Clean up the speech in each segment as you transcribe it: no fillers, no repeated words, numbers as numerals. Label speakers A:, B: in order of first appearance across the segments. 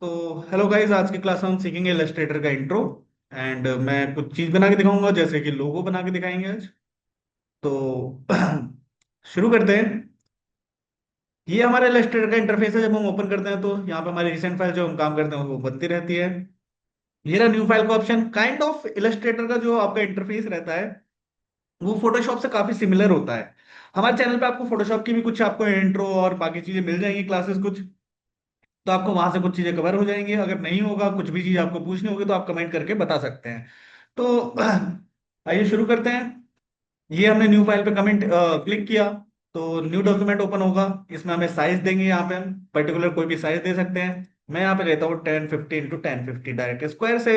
A: तो hello guys, आज की क्लास में हम सीखेंगे इलस्ट्रेटर का इंट्रो। एंड मैं कुछ चीज बना के दिखाऊंगा, जैसे कि लोगो बना के दिखाएंगे आज। तो शुरू करते हैं। ये हमारा इलस्ट्रेटर का इंटरफेस है। जब हम ओपन करते हैं तो यहाँ पे हमारी रिसेंट फाइल जो हम काम करते हैं वो बनती रहती है। ये रहा न्यू फाइल का ऑप्शन। काइंड ऑफ इलस्ट्रेटर का जो आपका इंटरफेस रहता है वो फोटोशॉप से काफी सिमिलर होता है। हमारे चैनल पे आपको फोटोशॉप की भी कुछ आपको इंट्रो और बाकी चीजें मिल जाएंगी, क्लासेस कुछ। तो आपको वहां से कुछ चीजें कवर हो जाएंगी। अगर नहीं होगा, कुछ भी चीज आपको पूछनी होगी, तो आप कमेंट करके बता सकते हैं। तो आइए शुरू करते हैं। ये हमने न्यू फाइल पे कमेंट क्लिक किया तो न्यू डॉक्यूमेंट ओपन होगा। इसमें हमें साइज देंगे, यहाँ पे हम पर्टिकुलर कोई भी साइज दे सकते हैं। मैं यहाँ पे लेता हूँ 1050 x 1050, डायरेक्ट स्क्वायर से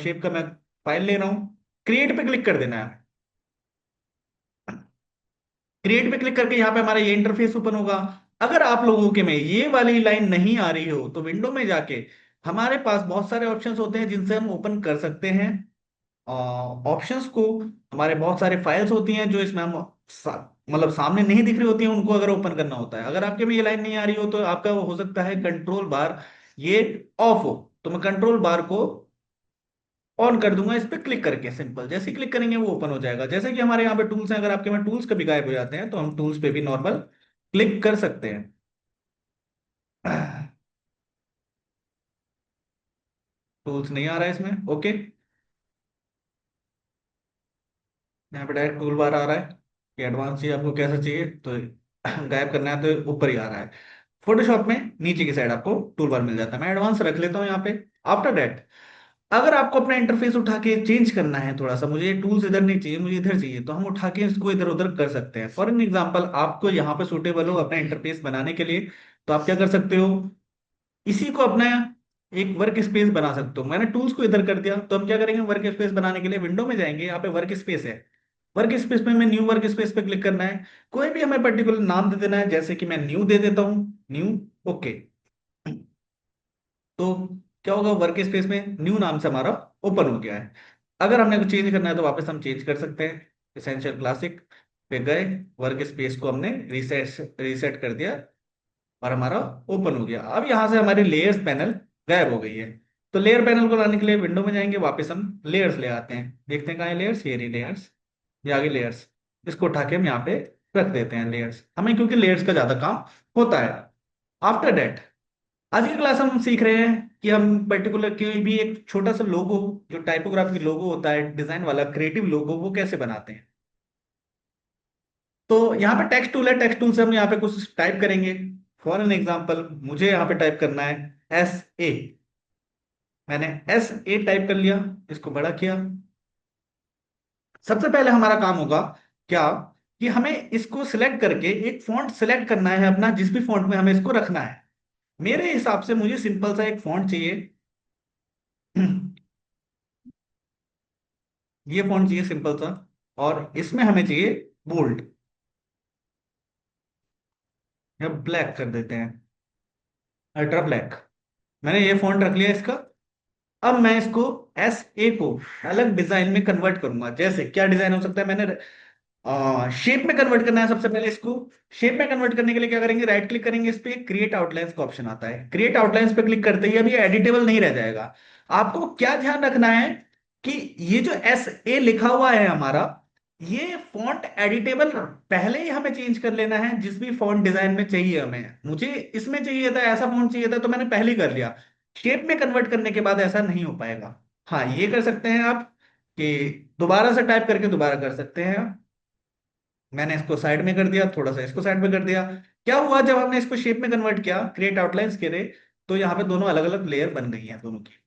A: शेप का मैं फाइल ले रहा हूँ। क्रिएट पे क्लिक कर देना है। क्रिएट पे क्लिक करके यहाँ पे हमारा ये इंटरफेस ओपन होगा। अगर आप लोगों के में ये वाली लाइन नहीं आ रही हो तो विंडो में जाके हमारे पास बहुत सारे ऑप्शंस होते हैं जिनसे हम ओपन कर सकते हैं ऑप्शंस को। हमारे बहुत सारे फाइल्स होती हैं जो इसमें हम मतलब सामने नहीं दिख रही होती हैं, उनको अगर ओपन करना होता है। अगर आपके में ये लाइन नहीं आ रही हो तो आपका वो हो सकता है कंट्रोल बार ये ऑफ हो। तो मैं कंट्रोल बार को ऑन कर दूंगा इस पे क्लिक करके। सिंपल, जैसे ही क्लिक करेंगे वो ओपन हो जाएगा। जैसे कि हमारे यहाँ पे टूल्स हैं, अगर आपके में टूल्स कभी गायब हो जाते हैं तो हम टूल्स पे भी नॉर्मल क्लिक कर सकते हैं। टूल्स नहीं आ रहा है इसमें, ओके। यहाँ पे डायरेक्ट टूल बार आ रहा है कि एडवांस चाहिए आपको, कैसा चाहिए तो गायब करना है तो ऊपर ही आ रहा है। फोटोशॉप में नीचे की साइड आपको टूल बार मिल जाता है। मैं एडवांस रख लेता हूँ यहाँ पे। आफ्टर दैट, अगर आपको अपना इंटरफेस उठा के चेंज करना है, थोड़ा सा मुझे टूल्स इधर नहीं चाहिए, मुझे इधर चाहिए, तो हम उठा के इसको इधर उधर कर सकते हैं। फॉर एन एग्जांपल, आपको यहाँ पे सूटेबल हो अपना इंटरफेस बनाने के लिए, तो आप क्या कर सकते हो, इसी को अपना एक वर्क स्पेस बना सकते हो। मैंने टूल्स को इधर कर दिया, तो हम क्या करेंगे, वर्क स्पेस बनाने के लिए विंडो में जाएंगे, यहाँ पे वर्क स्पेस है। वर्क स्पेस में हमें न्यू वर्क स्पेस पे क्लिक करना है। कोई भी हमें पर्टिकुलर नाम दे देना है, जैसे कि मैं न्यू दे देता हूँ, न्यू। ओके। तो क्या होगा, वर्क स्पेस में न्यू नाम से हमारा ओपन हो गया है। अगर हमने कुछ चेंज करना है तो वापस हम चेंज कर सकते हैं। एसेंशियल क्लासिक पे गए, वर्क स्पेस को हमने रीसेट रीसेट कर दिया और हमारा ओपन हो गया। अब यहाँ से हमारी लेयर्स पैनल गायब हो गई है। तो लेयर पैनल को लाने के लिए विंडो में जाएंगे, वापस हम लेयर्स ले आते हैं। देखते हैं कहाँ है लेयर्स, ये रही लेयर्स। ये आगे लेयर्स, इसको उठा के हम यहाँ पे रख देते हैं लेयर्स, हमें क्योंकि लेयर्स का ज्यादा काम होता है। आफ्टर दैट, आज की क्लास हम सीख रहे हैं कि हम पर्टिकुलर कोई भी एक छोटा सा लोगो, जो टाइपोग्राफी लोगो होता है, डिजाइन वाला क्रिएटिव लोगो, वो कैसे बनाते हैं। तो यहाँ पे टेक्स्ट टूल है, टेक्स्ट टूल से हम यहाँ पे कुछ टाइप करेंगे। फॉर एन एग्जाम्पल, मुझे यहाँ पे टाइप करना है SA। मैंने SA टाइप कर लिया, इसको बड़ा किया। सबसे पहले हमारा काम होगा क्या, कि हमें इसको सिलेक्ट करके एक फॉन्ट सिलेक्ट करना है अपना, जिस भी फॉन्ट में हमें इसको रखना है। मेरे हिसाब से मुझे सिंपल सा एक फॉन्ट चाहिए। ये फॉन्ट चाहिए सिंपल सा, और इसमें हमें चाहिए बोल्ड या ब्लैक कर देते हैं, अल्ट्रा ब्लैक। मैंने ये फॉन्ट रख लिया इसका। अब मैं इसको SA को अलग डिजाइन में कन्वर्ट करूंगा। जैसे क्या डिजाइन हो सकता है, मैंने शेप में कन्वर्ट करना है। सबसे पहले इसको शेप में कन्वर्ट करने के लिए क्या करेंगे, राइट क्लिक करेंगे, इस पे क्रिएट आउटलाइंस का ऑप्शन आता है। क्रिएट आउटलाइंस पे क्लिक करते ही अब ये एडिटेबल नहीं रह जाएगा। आपको क्या ध्यान रखना है कि ये जो SA लिखा हुआ है हमारा, ये फॉन्ट एडिटेबल पहले ही हमें चेंज कर लेना है। जिस भी फॉन्ट डिजाइन में चाहिए, हमें मुझे इसमें चाहिए था, ऐसा फॉन्ट चाहिए था, तो मैंने पहले ही कर लिया। शेप में कन्वर्ट करने के बाद ऐसा नहीं हो पाएगा। हाँ, ये कर सकते हैं आप कि दोबारा से टाइप करके दोबारा कर सकते हैं। मैंने इसको साइड में कर दिया, थोड़ा सा इसको साइड में कर दिया। क्या हुआ, जब हमने इसको शेप में कन्वर्ट किया, क्रिएट आउटलाइंस करे, तो यहाँ पे दोनों अलग अलग लेयर बन गई हैं दोनों की।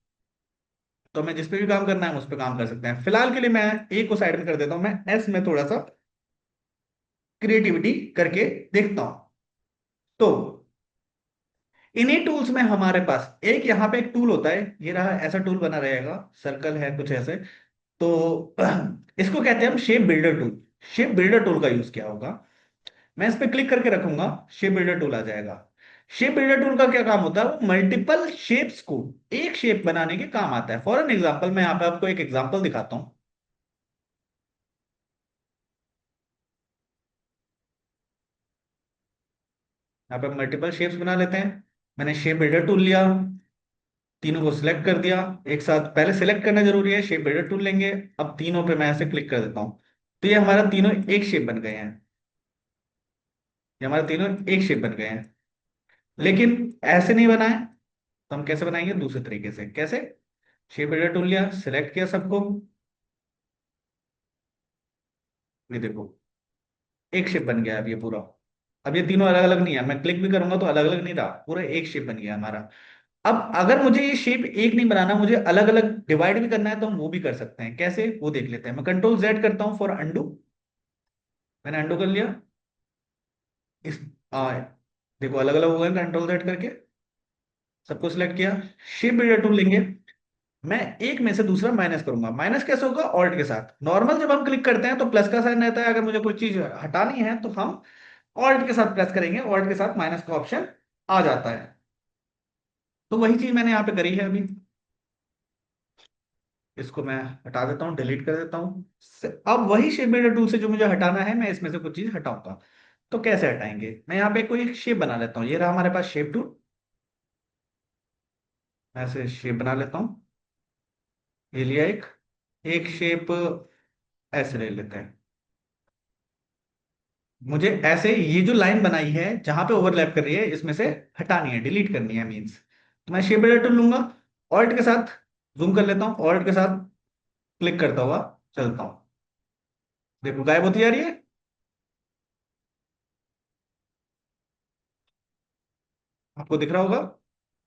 A: तो हमें जिस पे भी काम करना है हम उस पे काम कर सकते हैं। फिलहाल के लिए मैं A को साइड में कर देता हूँ, मैं S में थोड़ा सा क्रिएटिविटी करके देखता हूँ। तो इन्हीं टूल्स में हमारे पास एक यहाँ पे एक टूल होता है, ये रहा, ऐसा टूल बना रहेगा, सर्कल है कुछ ऐसे। तो इसको कहते हैं हम shape builder tool. Shape builder tool का यूज किया होगा। मैं इस पे क्लिक करके रखूंगा, शेप बिल्डर टूल आ जाएगा। शेप बिल्डर टूल का क्या काम होता है, वो मल्टीपल शेप्स को एक शेप बनाने के काम आता है। फॉर एन एग्जांपल, मैं यहाँ पे आपको एक एग्जांपल दिखाता हूँ। यहाँ पे मल्टीपल शेप्स बना लेते हैं। मैंने शेप बिल्डर टूल लिया, तीनों को सिलेक्ट कर दिया एक साथ। पहले सिलेक्ट करना जरूरी है, शेप बिल्डर टूल लेंगे। अब तीनों पे मैं ऐसे क्लिक कर देता हूँ, तो ये हमारा तीनों एक शेप बन गए हैं। ये हमारे तीनों एक शेप बन गए हैं। लेकिन ऐसे नहीं बना है, तो हम कैसे बनाएंगे दूसरे तरीके से। कैसे? शेप बिल्डर टूल लिया, सिलेक्ट किया सबको, ये देखो एक शेप बन गया अब ये पूरा। अब ये तीनों अलग अलग नहीं है, मैं क्लिक भी करूंगा तो अलग अलग नहीं रहा, पूरा एक शेप बन गया हमारा। अब अगर मुझे ये शेप एक नहीं बनाना, मुझे अलग अलग डिवाइड भी करना है, तो हम वो भी कर सकते हैं। कैसे वो देख लेते हैं। मैं कंट्रोल जेड करता हूँ फॉर अंडू। मैंने अंडू कर लिया। इस आ, देखो अलग अलग हो गए, कंट्रोल जेड करके सबको सिलेक्ट किया। शेप बिल्डर टूल लेंगे, मैं एक में से दूसरा माइनस करूंगा। माइनस कैसे होगा? ऑल्ट के साथ। नॉर्मल जब हम क्लिक करते हैं तो प्लस का साइन रहता है, अगर मुझे कोई चीज हटानी है तो हम ऑल्ट के साथ प्रेस करेंगे, ऑल्ट के साथ माइनस का ऑप्शन आ जाता है। तो वही चीज मैंने यहाँ पे करी है अभी। इसको मैं हटा देता हूँ, डिलीट कर देता हूँ। अब वही शेप बिल्डर टूल से जो मुझे हटाना है, मैं इसमें से कुछ चीज हटाऊंगा। तो कैसे हटाएंगे? मैं यहाँ पे कोई एक शेप बना लेता हूँ। ये रहा हमारे पास शेप टूल। मैं ऐसे शेप बना लेता हूँ। ये लिया एक, एक शेप ऐसे ले लेते हैं। मुझे ऐसे ये जो लाइन बनाई है जहां पे ओवरलैप कर रही है, इसमें से हटानी है, डिलीट करनी है मीन्स। तो मैं शेप एडिटर टूल लूंगा, ऑल्ट के साथ जूम कर लेता हूँ, ऑल्ट के साथ क्लिक करता हुआ चलता हूँ। देखो गायब होती जा रही है। आपको दिख रहा होगा।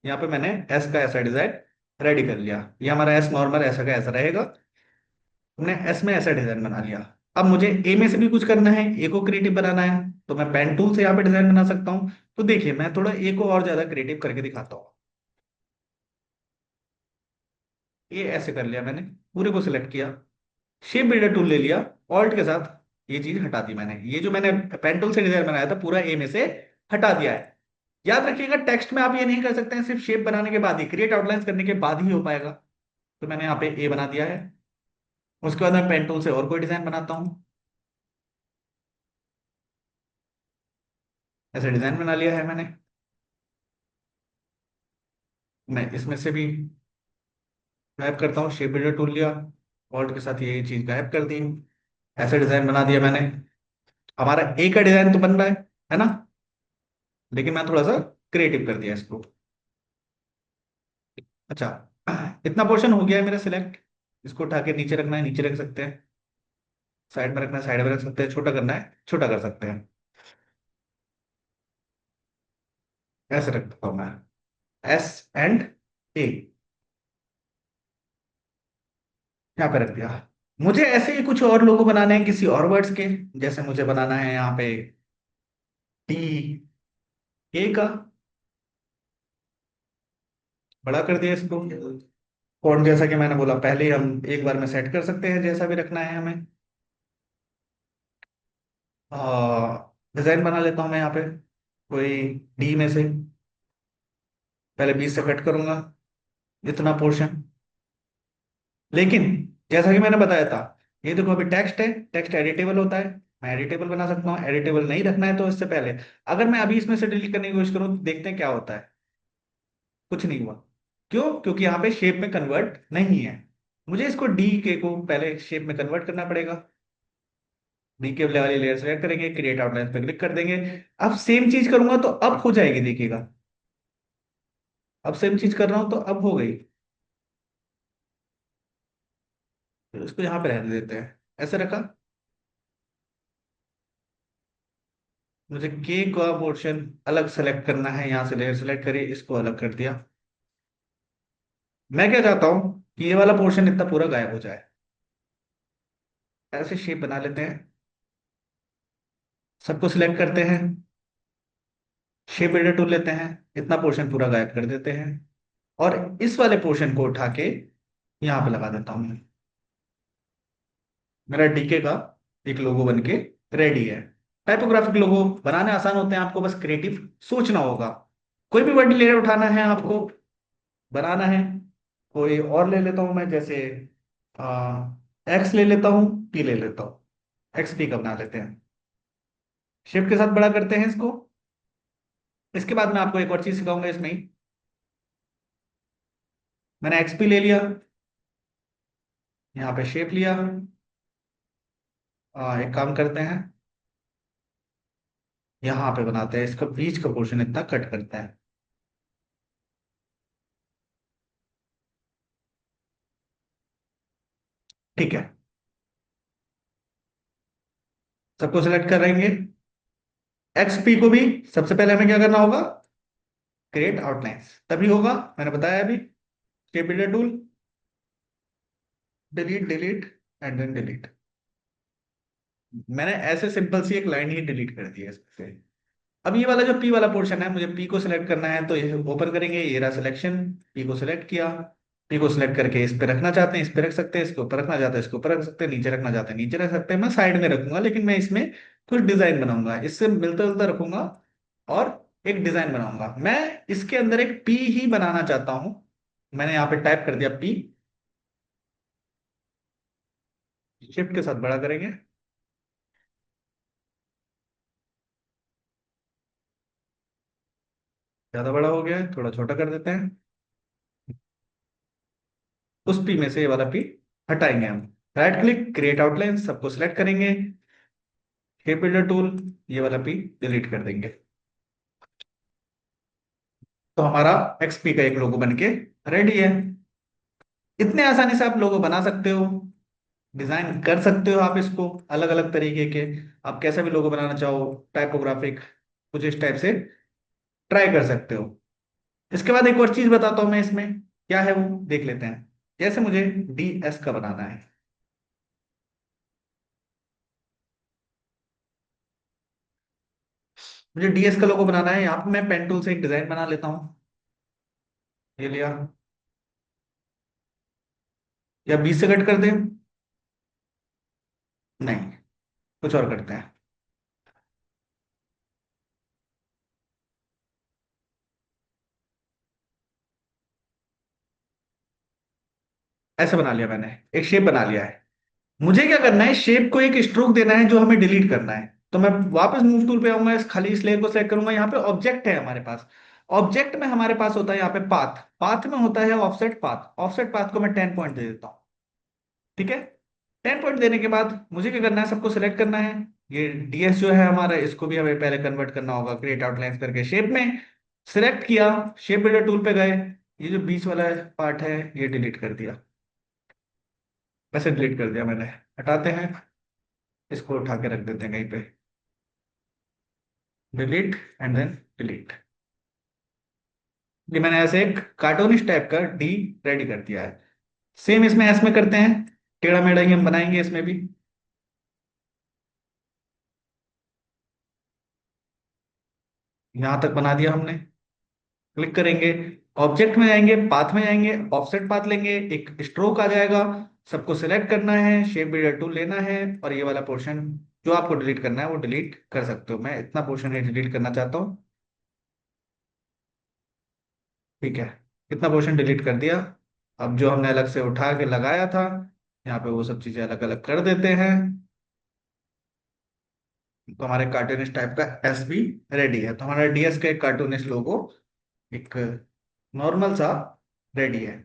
A: यहाँ पे मैंने एस का ऐसा डिजाइन रेडी कर लिया। ये हमारा एस नॉर्मल ऐसा का ऐसा रहेगा। हमने एस में ऐसा डिजाइन बना लिया। अब मुझे ए में से भी कुछ करना है, ए को क्रिएटिव बनाना है, तो मैं पेन टूल से यहाँ पे डिजाइन बना सकता हूँ। तो देखिए मैं थोड़ा ए को और ज्यादा क्रिएटिव करके दिखाता हूँ। ये ऐसे कर लिया मैंने, पूरे को सिलेक्ट किया, शेप बिल्डर टूल ले लिया, ऑल्ट के साथ ये चीज हटा दी मैंने। ये जो मैंने पेन टूल से डिजाइन बनाया था पूरा ए में से हटा दिया है। याद रखिएगा टेक्स्ट में आप ये नहीं कर सकते हैं, सिर्फ शेप बनाने के बाद ही, क्रिएट आउटलाइंस करने के बाद ही हो पाएगा। तो मैंने यहाँ पे ए बना दिया है। उसके बाद मैं पेन टूल से और कोई डिजाइन बनाता हूँ। ऐसे डिजाइन बना लिया है मैंने। मैं इसमें से भी गायब करता हूँ, शेप बिल्डर टूल लिया, ऑल्ट के साथ ये चीज गायब कर दी। ऐसे डिजाइन बना दिया मैंने। हमारा ए का डिजाइन तो बन रहा है ना? लेकिन मैं थोड़ा सा क्रिएटिव कर दिया इसको। अच्छा, इतना पोर्शन हो गया है मेरा सिलेक्ट। इसको उठा के नीचे रखना है, नीचे रख सकते हैं। साइड में रखना है, साइड में रख सकते हैं। छोटा करना है, छोटा कर सकते हैं। ऐसे रख देता हूं मैं, एस एंड ए यहाँ पे रख दिया। मुझे ऐसे ही कुछ और लोगो बनाने हैं किसी और वर्ड्स के। जैसे मुझे बनाना है यहाँ पे टी ए का, बड़ा कर दिया इसको। फॉन्ट जैसा कि मैंने बोला पहले ही, हम एक बार में सेट कर सकते हैं जैसा भी रखना है हमें। डिजाइन बना लेता हूँ मैं यहाँ पे कोई डी में से। पहले 20 से कट करूंगा इतना पोर्शन। लेकिन जैसा कि मैंने बताया था, ये देखो अभी टेक्स्ट है, टेक्स्ट एडिटेबल होता है। मैं एडिटेबल बना सकता हूँ, एडिटेबल नहीं रखना है तो इससे पहले अगर मैं अभी इसमें से डिलीट करने की कोशिश करूँ तो देखते हैं क्या होता है। कुछ नहीं हुआ। क्यों? क्योंकि यहाँ पे शेप में कन्वर्ट नहीं है। मुझे इसको डी के को पहले शेप में कन्वर्ट करना पड़ेगा। डी के वाली लेयर सेलेक्ट करेंगे, क्रिएट आउटलाइन पे क्लिक कर देंगे। अब सेम चीज करूंगा तो अब हो जाएगी, देखिएगा। अब सेम चीज कर रहा हूं तो अब हो गई। तो इसको यहाँ पे रहने देते हैं, ऐसे रखा। मुझे के का पोर्शन अलग सेलेक्ट करना है, यहाँ से लेयर सेलेक्ट करिए, इसको अलग कर दिया। मैं क्या चाहता हूँ कि ये वाला पोर्शन इतना पूरा गायब हो जाए। ऐसे शेप बना लेते हैं, सबको सिलेक्ट करते हैं, शेप एडिटर टूल लेते हैं, इतना पोर्शन पूरा गायब कर देते हैं। और इस वाले पोर्शन को उठा के यहाँ पे लगा देता हूँ मैं। मेरा डीके का एक लोगो बन के रेडी है। टाइपोग्राफिक लोगो बनाने आसान होते हैं, आपको बस क्रिएटिव सोचना होगा। कोई भी वर्ड लेयर उठाना है आपको, बनाना है। कोई और ले लेता हूं मैं, जैसे एक्स ले लेता हूँ, पी ले लेता हूँ। एक्स पी का बना लेते हैं। शिफ्ट के साथ बड़ा करते हैं इसको। इसके बाद मैं आपको एक और चीज सिखाऊंगा इसमें ही। मैंने एक्सपी ले लिया, यहाँ पे शेप लिया। एक काम करते हैं, यहाँ पे बनाते हैं, इसका बीच का पोर्शन इतना कट करते हैं। ठीक है, सबको सिलेक्ट करेंगे। एक्सपी को भी सबसे पहले हमें क्या करना होगा, क्रिएट आउटलाइंस, तभी होगा। मैंने बताया अभी, shape builder tool, delete delete and then delete. मैंने ऐसे सिंपल सी एक लाइन ही डिलीट कर दी है इसमें से। अब ये वाला जो पी वाला पोर्शन है, मुझे पी को सिलेक्ट करना है, तो ये ओपन करेंगे, ये रहा सिलेक्शन। पी को सिलेक्ट किया, पी को सिलेक्ट करके इस पे रखना चाहते हैं इस पे रख सकते हैं, इसके ऊपर रखना चाहते हैं इसके ऊपर रख सकते हैं, नीचे रखना चाहते हैं नीचे रख सकते हैं। मैं साइड में रखूंगा, लेकिन मैं इसमें कुछ डिजाइन बनाऊंगा, इससे मिलता जुलता रखूंगा और एक डिजाइन बनाऊंगा। मैं इसके अंदर एक पी ही बनाना चाहता हूं। मैंने यहाँ पे टाइप कर दिया पी, शिफ्ट के साथ बड़ा करेंगे। ज्यादा बड़ा हो गया है, थोड़ा छोटा कर देते हैं। उस पी में से ये वाला पी हटाएंगे हम। राइट क्लिक, क्रिएट आउटलाइन, सबको सिलेक्ट करेंगे, शेप बिल्डर टूल, ये वाला पी डिलीट कर देंगे। तो हमारा एक्सपी का एक लोगो बनके रेडी है। इतने आसानी से आप लोगो बना सकते हो, डिजाइन कर सकते हो आप इसको अलग अलग तरीके के। आप कैसा भी लोगो बनाना चाहो, टाइपोग्राफिक, कुछ इस टाइप से ट्राई कर सकते हो। इसके बाद एक और चीज बताता हूं मैं इसमें, क्या है वो देख लेते हैं। जैसे मुझे डीएस का बनाना है, मुझे डीएस का लोगो बनाना है, यहाँ पे मैं पेन टूल से एक डिजाइन बना लेता हूँ। ये लिया, या 20 से कट कर दें? नहीं, कुछ और करते हैं। ऐसे बना लिया, मैंने एक शेप बना लिया है। मुझे क्या करना है, शेप को एक स्ट्रोक देना है जो हमें डिलीट करना है। तो मैं वापस मूव टूल पे आऊंगा, इस खाली इस लेयर को सेलेक्ट करूंगा, यहाँ पे ऑब्जेक्ट है हमारे पास। ऑब्जेक्ट में हमारे पास होता है यहाँ पे पाथ, पाथ में होता है ऑफसेट पाथ। ऑफसेट पाथ को मैं 10 पॉइंट दे देता हूँ। ठीक है, 10 पॉइंट देने के बाद मुझे क्या करना है, सबको सिलेक्ट करना है। ये डीएस जो है हमारा, इसको भी हमें पहले कन्वर्ट करना होगा क्रिएट आउटलाइंस करके शेप में। सिलेक्ट किया, शेप बिल्डर टूल पे गए, ये जो बीच वाला पार्ट है ये डिलीट कर दिया। वैसे डिलीट कर दिया मैंने, हटाते हैं, इसको उठा के रख देते हैं कहीं पे, डिलीट एंड देन डिलीट। ये मैंने ऐसे एक कार्टूनिश टाइप का डी रेडी कर दिया है। सेम इसमें एस में करते हैं, टेढ़ा मेढ़ा ही हम बनाएंगे इसमें भी। यहां तक बना दिया हमने। क्लिक करेंगे, ऑब्जेक्ट में जाएंगे, पाथ में जाएंगे, ऑफसेट पाथ लेंगे, एक स्ट्रोक आ जाएगा। सबको सिलेक्ट करना है, शेप बिल्डर टूल लेना है, और ये वाला पोर्शन जो आपको डिलीट करना है वो डिलीट कर सकते हो। मैं इतना पोर्शन ही डिलीट करना चाहता हूँ। ठीक है, इतना पोर्शन डिलीट कर दिया। अब जो हमने अलग से उठा के लगाया था, यहाँ पे वो सब चीजें अलग अलग कर देते हैं। तो हमारे कार्टूनिस्ट टाइप का एस भी रेडी है। तो हमारा डीएस का एक कार्टूनिस्ट लोगो, एक नॉर्मल सा, रेडी है।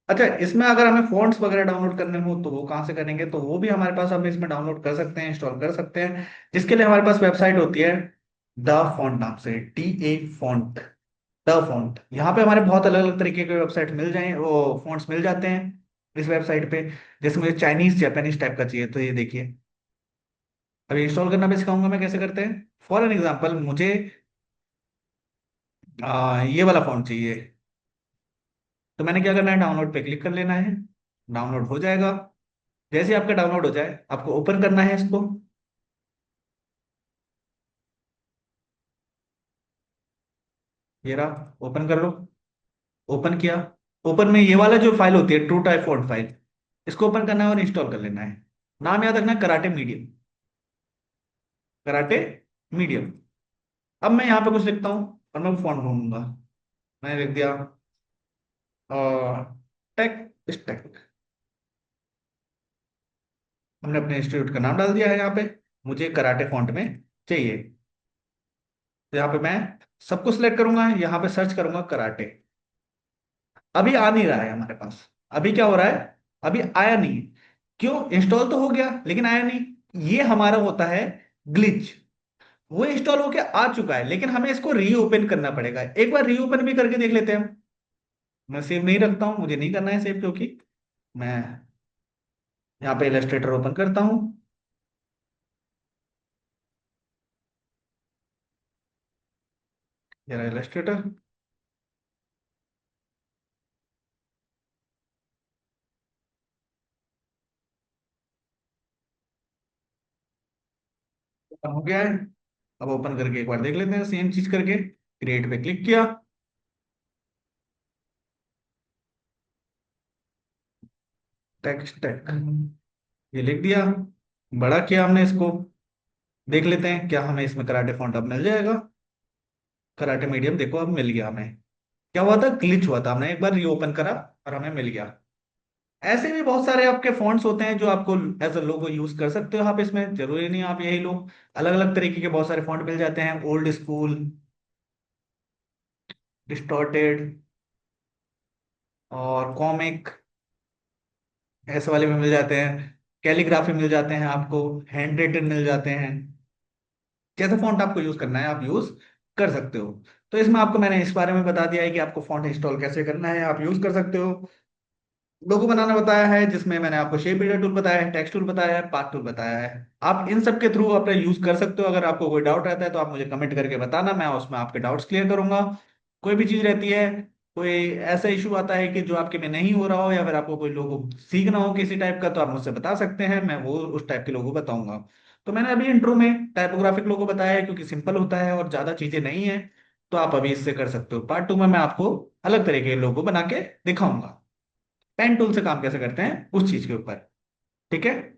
A: अच्छा, इसमें अगर हमें फॉन्ट्स वगैरह डाउनलोड करने हो तो वो कहाँ से करेंगे, तो वो भी हमारे पास, हम इसमें डाउनलोड कर सकते हैं, इंस्टॉल कर सकते हैं। जिसके लिए हमारे पास वेबसाइट होती है द फॉन्ट नाम से, DA फॉन्ट, द फॉन्ट। यहाँ पे हमारे बहुत अलग अलग तरीके के वेबसाइट मिल जाए, वो फॉन्ट्स मिल जाते हैं इस वेबसाइट पे। जैसे मुझे चाइनीज जापानीज टाइप का चाहिए, तो ये देखिए, अभी इंस्टॉल करना भी सिखाऊंगा मैं कैसे करते हैं। फॉर एन एग्जाम्पल, मुझे ये वाला फॉन्ट चाहिए। तो मैंने क्या करना है, डाउनलोड पे क्लिक कर लेना है, डाउनलोड हो जाएगा। जैसे ही आपका डाउनलोड हो जाए, आपको ओपन करना है इसको। ये रहा, ओपन कर लो। ओपन किया, ओपन में ये वाला जो फाइल होती है ट्रू टाइप फॉन्ट फाइल, इसको ओपन करना है और इंस्टॉल कर लेना है। नाम याद रखना है, कराटे मीडियम, कराटे मीडियम। अब मैं यहाँ पे कुछ लिखता हूँ और मैं फॉन्ट ढूंढूंगा। मैंने लिख दिया टेक स्टेक। हमने अपने इंस्टीट्यूट का नाम डाल दिया है यहाँ पे। मुझे कराटे फॉन्ट में चाहिए, तो यहाँ पे मैं सबको सिलेक्ट करूंगा, यहाँ पे सर्च करूंगा कराटे। अभी आ नहीं रहा है हमारे पास। अभी क्या हो रहा है, अभी आया नहीं है। क्यों, इंस्टॉल तो हो गया लेकिन आया नहीं। ये हमारा होता है ग्लिच। वो इंस्टॉल होके आ चुका है लेकिन हमें इसको रीओपन करना पड़ेगा। एक बार रीओपन भी करके देख लेते हैं हम। मैं सेव नहीं रखता हूँ, मुझे नहीं करना है सेव, क्योंकि मैं यहाँ पे इलस्ट्रेटर ओपन करता हूँ। जरा इलस्ट्रेटर ओपन हो गया है। अब ओपन करके एक बार देख लेते हैं, सेम चीज करके क्रिएट पे क्लिक किया, टेक्स्ट टैग ये लिख दिया, बड़ा किया हमने इसको। देख लेते हैं क्या हमें इसमें कराटे फॉन्ट अब मिल जाएगा। कराटे मीडियम देखो अब मिल गया हमें। क्या हुआ था, ग्लिच हुआ था, हमने एक बार रीओपन करा और हमें मिल गया। ऐसे भी बहुत सारे आपके फॉन्ट्स होते हैं जो आपको एज अ लोगो यूज कर सकते हो आप इसमें, जरूरी नहीं आप यही लो। अलग अलग तरीके के बहुत सारे फॉन्ट मिल जाते हैं, ओल्ड स्कूल, डिस्टॉर्टेड और कॉमिक, ऐसे वाले भी मिल जाते हैं। कैलीग्राफी मिल जाते हैं आपको, हैंड रेटेड मिल जाते हैं। जैसा फॉन्ट आपको यूज करना है आप यूज कर सकते हो। तो इसमें आपको मैंने इस बारे में बता दिया है कि आपको फॉन्ट इंस्टॉल कैसे करना है, आप यूज कर सकते हो। लोगो बनाना बताया है, जिसमें मैंने आपको शेप बिल्डर टूल बताया है, टेक्स्ट टूल बताया है, पाथ टूल बताया है। आप इन सब के थ्रू अपना यूज कर सकते हो। अगर आपको कोई डाउट रहता है तो आप मुझे कमेंट करके बताना, मैं उसमें आपके डाउट्स क्लियर करूंगा। कोई भी चीज रहती है, कोई ऐसा इशू आता है कि जो आपके में नहीं हो रहा हो, या फिर आपको कोई लोगो सीखना हो किसी टाइप का, तो आप मुझसे बता सकते हैं, मैं वो उस टाइप के लोगो बताऊंगा। तो मैंने अभी इंट्रो में टाइपोग्राफिक लोगो बताया है क्योंकि सिंपल होता है और ज्यादा चीजें नहीं है। तो आप अभी इससे कर सकते हो। पार्ट 2 में मैं आपको अलग तरीके के लोगो बना के दिखाऊंगा, पेन टूल से काम कैसे करते हैं उस चीज के ऊपर। ठीक है।